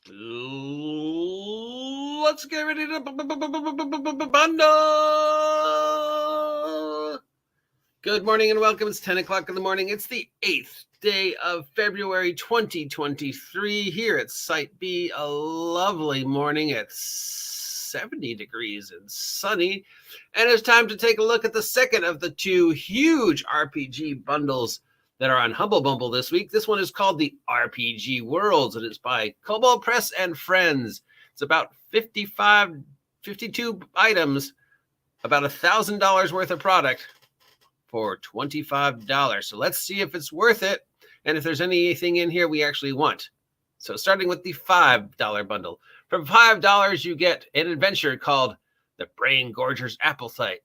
Let's get ready to bundle. Good morning and welcome. It's 10 o'clock in the morning. It's the 8th day of February 2023 here at Site B. A lovely morning at 70 degrees and sunny. And it's time to take a look at the second of the two huge RPG bundles that are on Humble Bumble this week. This one is called the RPG Worlds, and it's by Kobold Press and Friends. It's about 52 items, about $1,000 worth of product for $25. So let's see if it's worth it, and if there's anything in here we actually want. So starting with the $5 bundle. For $5, you get an adventure called The Brain Gorger's Appetite.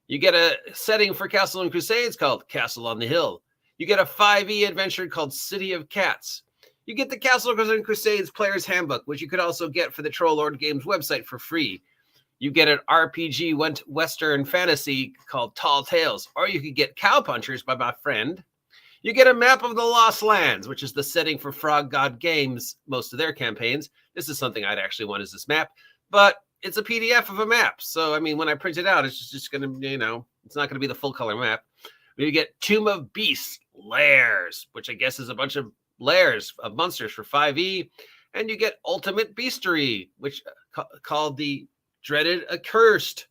You get a setting for Castle and Crusades called Castle on the Hill. You get a 5e adventure called City of Cats. You get the Castle and Crusades Player's Handbook, which you could also get for the Trollord Games website for free. You get an RPG Western fantasy called Tall Tales, or you could get Cowpunchers by my friend. You get a map of the Lost Lands, which is the setting for Frog God Games, most of their campaigns. This is something I'd actually want is this map, but it's a PDF of a map. So, I mean, when I print it out, it's just going to, it's not going to be the full color map. You get Tomb of Beasts Lairs, which I guess is a bunch of lairs of monsters for 5e. And you get Ultimate Beastery, which called the Dreaded Accursed,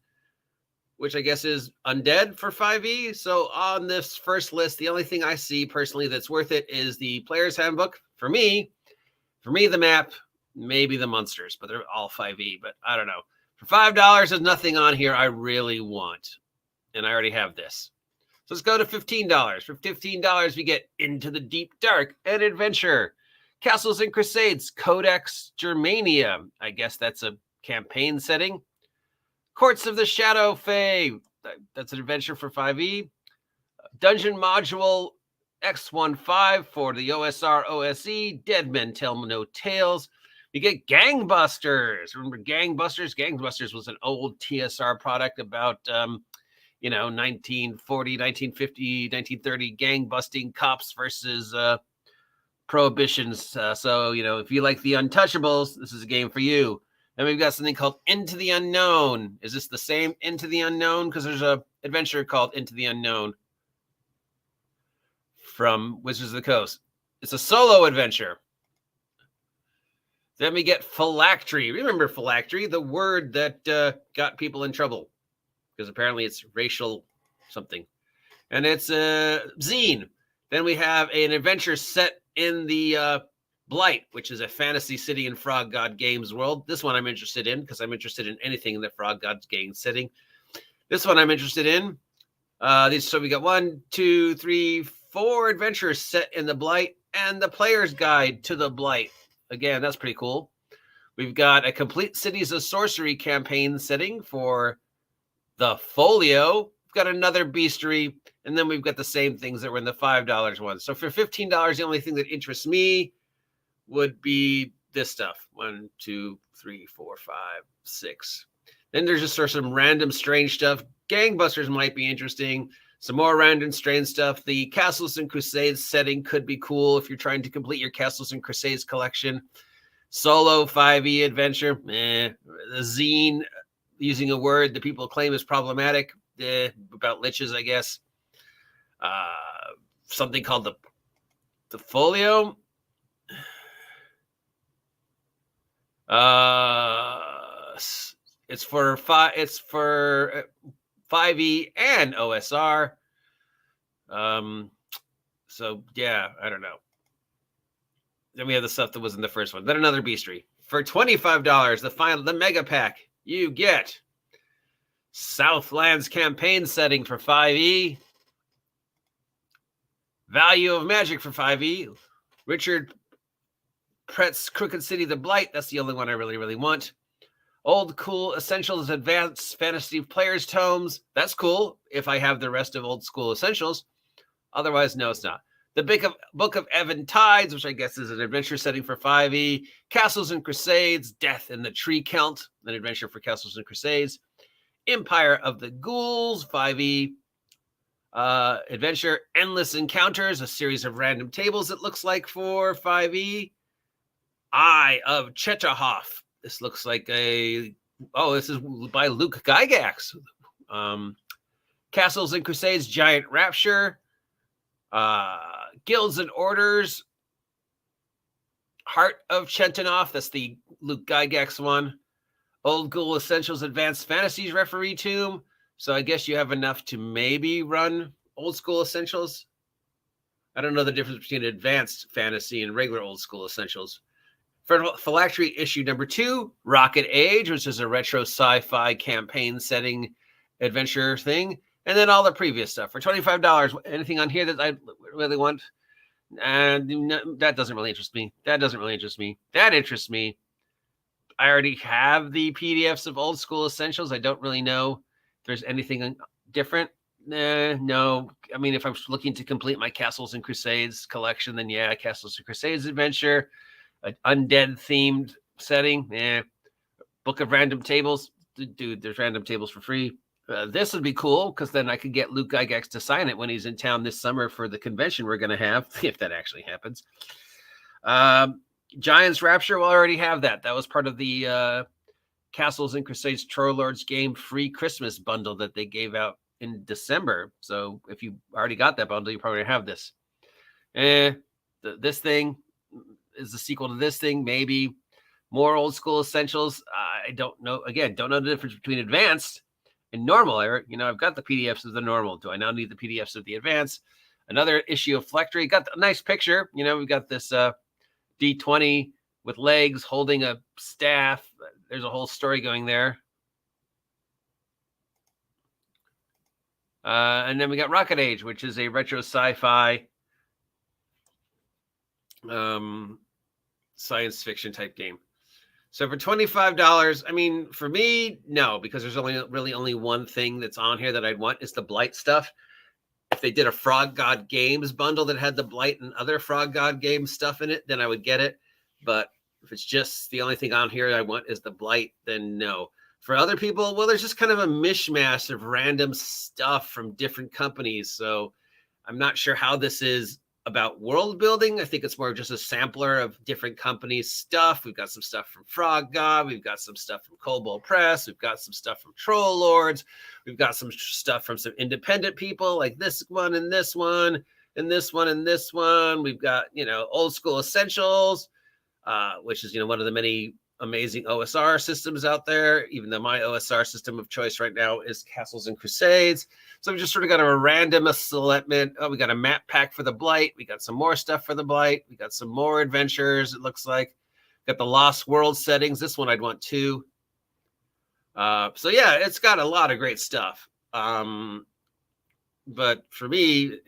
which I guess is undead for 5e. So on this first list, the only thing I see personally that's worth it is the Player's Handbook. For me, the map, maybe the monsters, but they're all 5e, but I don't know. For $5, there's nothing on here I really want. And I already have this. So let's go to $15. For $15, we get Into the Deep Dark, an adventure. Castles and Crusades, Codex Germania. I guess that's a campaign setting. Courts of the Shadow Fae. That's an adventure for 5e. Dungeon Module X15 for the OSR OSE. Dead Men Tell No Tales. We get Gangbusters. Remember Gangbusters? Gangbusters was an old TSR product about 1940, 1950, 1930 gang busting cops versus prohibitions. So, if you like the Untouchables, this is a game for you. Then we've got something called Into the Unknown. Is this the same Into the Unknown? Because there's a adventure called Into the Unknown from Wizards of the Coast. It's a solo adventure. Then we get Phylactery. Remember Phylactery, the word that got people in trouble, because apparently it's racial something. And it's a zine. Then we have an adventure set in the Blight, which is a fantasy city in Frog God Games world. This one I'm interested in because I'm interested in anything in the Frog God Games setting. This one I'm interested in. So we got 1, 2, 3, 4 adventures set in the Blight and the Player's Guide to the Blight. Again, that's pretty cool. We've got a complete Cities of Sorcery campaign setting for the Folio. We've got another Beastery, and then we've got the same things that were in the $5 one. So for $15, the only thing that interests me would be this stuff. 1, 2, 3, 4, 5, 6. Then there's just sort of some random strange stuff. Gangbusters might be interesting. Some more random strange stuff. The Castles and Crusades setting could be cool if you're trying to complete your Castles and Crusades collection. Solo 5e adventure. The zine, using a word that people claim is problematic. About liches, I guess. Something called the Folio. It's for 5e and OSR. So yeah, I don't know. Then we have the stuff that was in the first one. Then another Beastery. For $25, the mega pack, you get Southlands campaign setting for 5e. Value of Magic for 5e. Richard Prett's Crooked City the Blight. That's the only one I really want. Old Cool Essentials Advanced Fantasy Players Tomes. That's cool if I have the rest of Old School Essentials. Otherwise, no, it's not. The Book of Evan Tides, which I guess is an adventure setting for 5e. Castles and Crusades, Death in the Tree Count, an adventure for Castles and Crusades. Empire of the Ghouls, 5e. Adventure Endless Encounters, a series of random tables, it looks like, for 5e. Eye of Chetahov. This looks like this is by Luke Gygax. Castles and Crusades, Giant Rapture, Guilds and Orders, Heart of Chentanov. That's the Luke Gygax one. Old Ghoul Essentials, Advanced Fantasies, Referee Tomb. So I guess you have enough to maybe run Old School Essentials. I don't know the difference between Advanced Fantasy and regular Old School Essentials. Phylactery issue number 2, Rocket Age, which is a retro sci-fi campaign setting adventure thing. And then all the previous stuff for $25. Anything on here that I really want? And that doesn't really interest me. That doesn't really interest me. That interests me. I already have the PDFs of Old School Essentials. I don't really know if there's anything different. No. I mean, if I'm looking to complete my Castles and Crusades collection, then yeah, Castles and Crusades adventure, an undead themed setting. Book of Random Tables. Dude, there's random tables for free. This would be cool because then I could get Luke Gygax to sign it when he's in town this summer for the convention we're going to have, if that actually happens. Giants Rapture will already have that. That was part of the Castles and Crusades Troll Lords game free Christmas bundle that they gave out in December. So if you already got that bundle, you probably have this. This thing is the sequel to this thing, maybe. More Old School Essentials. I don't know. Again, don't know the difference between Advanced and Normal. I've got the PDFs of the Normal. Do I now need the PDFs of the Advanced? Another issue of Phylactery. Got a nice picture. We've got this D20 with legs holding a staff. There's a whole story going there. And then we got Rocket Age, which is a retro sci-fi science fiction type game. So for $25, I mean, for me, no, because there's only one thing that's on here that I'd want is the Blight stuff. If they did a Frog God Games bundle that had the Blight and other Frog God Games stuff in it, then I would get it. But if it's just the only thing on here I want is the Blight, then no. For other people, well, there's just kind of a mishmash of random stuff from different companies. So I'm not sure how this is about world building. I think it's more just a sampler of different companies' stuff. We've got some stuff from Frog God. We've got some stuff from Kobold Press. We've got some stuff from Troll Lords. We've got some stuff from some independent people like this one and this one and this one and this one. We've got, Old School Essentials, which is, one of the many amazing OSR systems out there, even though my OSR system of choice right now is Castles and Crusades. So we just sort of got a random assortment. Oh, we got a map pack for the Blight. We got some more stuff for the Blight. We got some more adventures, it looks like. Got the Lost World settings. This one I'd want too. So yeah, it's got a lot of great stuff. But for me,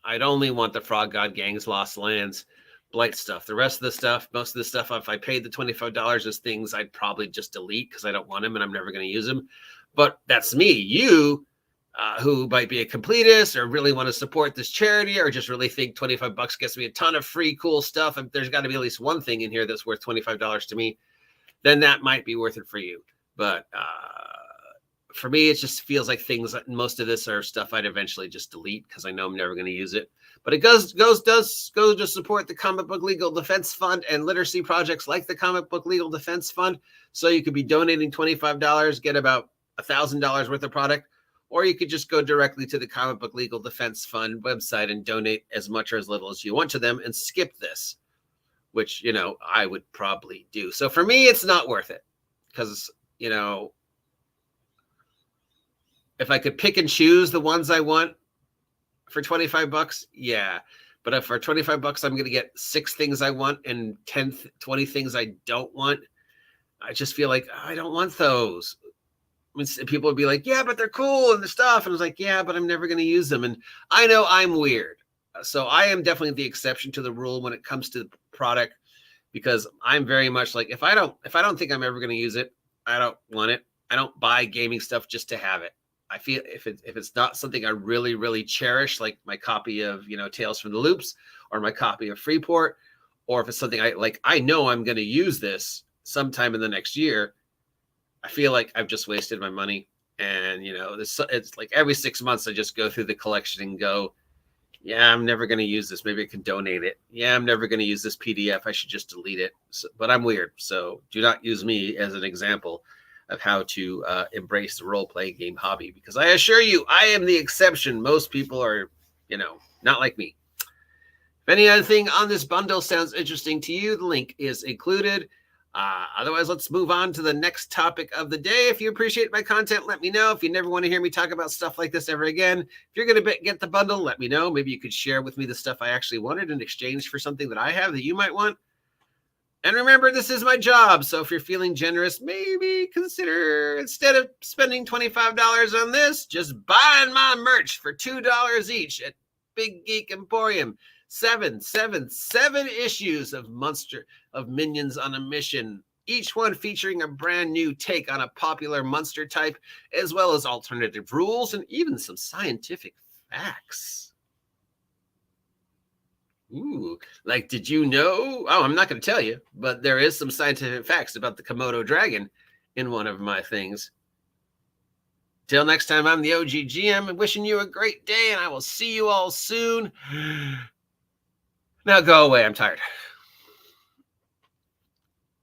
I'd only want the Frog God Gang's Lost Lands Blight stuff. The rest of the stuff, most of the stuff, if I paid the $25, is things I'd probably just delete because I don't want them and I'm never going to use them. But that's me. You, who might be a completist or really want to support this charity or just really think $25 gets me a ton of free cool stuff, and there's got to be at least one thing in here that's worth $25 to me, then that might be worth it for you. But for me, it just feels like most of this are stuff I'd eventually just delete because I know I'm never going to use it. But it does go to support the Comic Book Legal Defense Fund and literacy projects like the Comic Book Legal Defense Fund. So you could be donating $25, get about $1,000 worth of product, or you could just go directly to the Comic Book Legal Defense Fund website and donate as much or as little as you want to them and skip this, which, I would probably do. So for me, it's not worth it because, if I could pick and choose the ones I want for $25, yeah. But if for $25, I'm going to get 6 things I want and 20 things I don't want, I just feel like I don't want those. I mean, people would be like, yeah, but they're cool and the stuff. And I was like, yeah, but I'm never going to use them. And I know I'm weird. So I am definitely the exception to the rule when it comes to the product, because I'm very much like, if I don't think I'm ever going to use it, I don't want it. I don't buy gaming stuff just to have it. I feel if it's not something I really, really cherish, like my copy of, Tales from the Loops or my copy of Freeport, or if it's something I know I'm going to use this sometime in the next year, I feel like I've just wasted my money. And, it's like every 6 months I just go through the collection and go, Yeah, I'm never going to use this. Maybe I can donate it. Yeah, I'm never going to use this PDF. I should just delete it. So, but I'm weird. So do not use me as an example of how to embrace the role-playing game hobby, because I assure you, I am the exception. Most people are, not like me. If any other thing on this bundle sounds interesting to you, the link is included. Otherwise, let's move on to the next topic of the day. If you appreciate my content, let me know. If you never want to hear me talk about stuff like this ever again, if you're going to get the bundle, let me know. Maybe you could share with me the stuff I actually wanted in exchange for something that I have that you might want. And remember, this is my job. So if you're feeling generous, maybe consider, instead of spending $25 on this, just buying my merch for $2 each at Big Geek Emporium. 7 issues of Minions on a Mission, each one featuring a brand new take on a popular monster type, as well as alternative rules and even some scientific facts. Ooh, like, did you know? Oh, I'm not going to tell you, but there is some scientific facts about the Komodo dragon in one of my things. Till next time, I'm the OGGM, wishing you a great day, and I will see you all soon. Now go away. I'm tired.